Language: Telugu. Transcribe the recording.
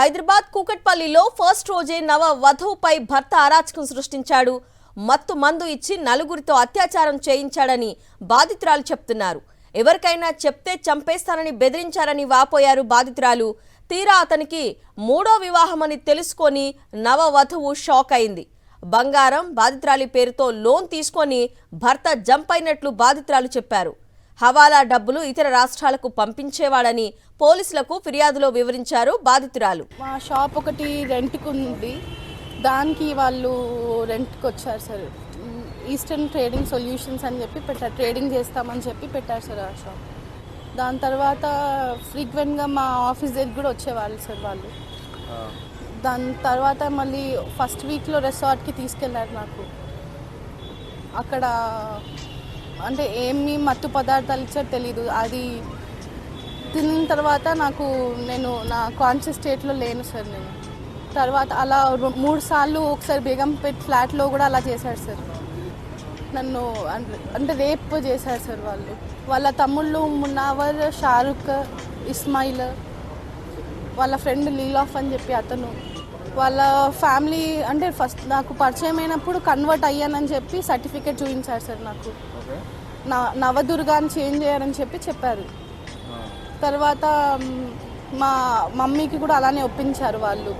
హైదరాబాద్ కూకట్పల్లిలో ఫస్ట్ రోజే నవ వధువుపై భర్త అరాచకం సృష్టించాడు. మత్తు మందు ఇచ్చి నలుగురితో అత్యాచారం చేయించాడని బాధితురాలు చెప్తున్నారు. ఎవరికైనా చెప్తే చంపేస్తానని బెదిరించారని వాపోయారు బాధితురాలు. తీరా అతనికి మూడో వివాహమని తెలుసుకొని నవ వధువు షాక్ అయింది. బంగారం, బాధితురాలి పేరుతో లోన్ తీసుకొని భర్త జంప్ అయినట్లు బాధితురాలు చెప్పారు. హవాలా డబ్బులు ఇతర రాష్ట్రాలకు పంపించేవాడని పోలీసులకు ఫిర్యాదులో వివరించారు బాధితురాలు. మా షాప్ ఒకటి రెంట్కి ఉంది, దానికి వాళ్ళు రెంట్కి వచ్చారు సార్. ఈస్టర్న్ ట్రేడింగ్ సొల్యూషన్స్ అని చెప్పి పెట్టారు, ట్రేడింగ్ చేస్తామని చెప్పి పెట్టారు సార్ ఆ షాప్. దాని తర్వాత ఫ్రీక్వెంట్గా మా ఆఫీస్ దగ్గర కూడా వచ్చేవాళ్ళు సార్ వాళ్ళు. దాని తర్వాత మళ్ళీ ఫస్ట్ వీక్లో రెసార్ట్కి తీసుకెళ్ళారు. నాకు అక్కడ అంటే ఏమి మత్తు పదార్థాలు ఇచ్చారో తెలీదు. అది తిన్న తర్వాత నేను నా కాన్షియస్ స్టేట్లో లేను సార్. నేను తర్వాత అలా 3 సార్లు ఒకసారి బేగంపేట్ ఫ్లాట్లో కూడా అలా చేశారు సార్. నన్ను అంటే రేప్ చేశారు సార్ వాళ్ళు. వాళ్ళ తమ్ముళ్ళు మున్నావర్, షారుఖ్, ఇస్మాయిల్, వాళ్ళ ఫ్రెండ్ లీలాఫ్ అని చెప్పి అతను, వాళ్ళ ఫ్యామిలీ అంటే ఫస్ట్ నాకు పరిచయం అయినప్పుడు కన్వర్ట్ అయ్యానని చెప్పి సర్టిఫికేట్ చూపించారు సార్. నాకు నవదుర్గాని చేంజ్ చేయాలని చెప్పారు. తర్వాత మా మమ్మీకి కూడా అలానే ఒప్పించారు వాళ్ళు.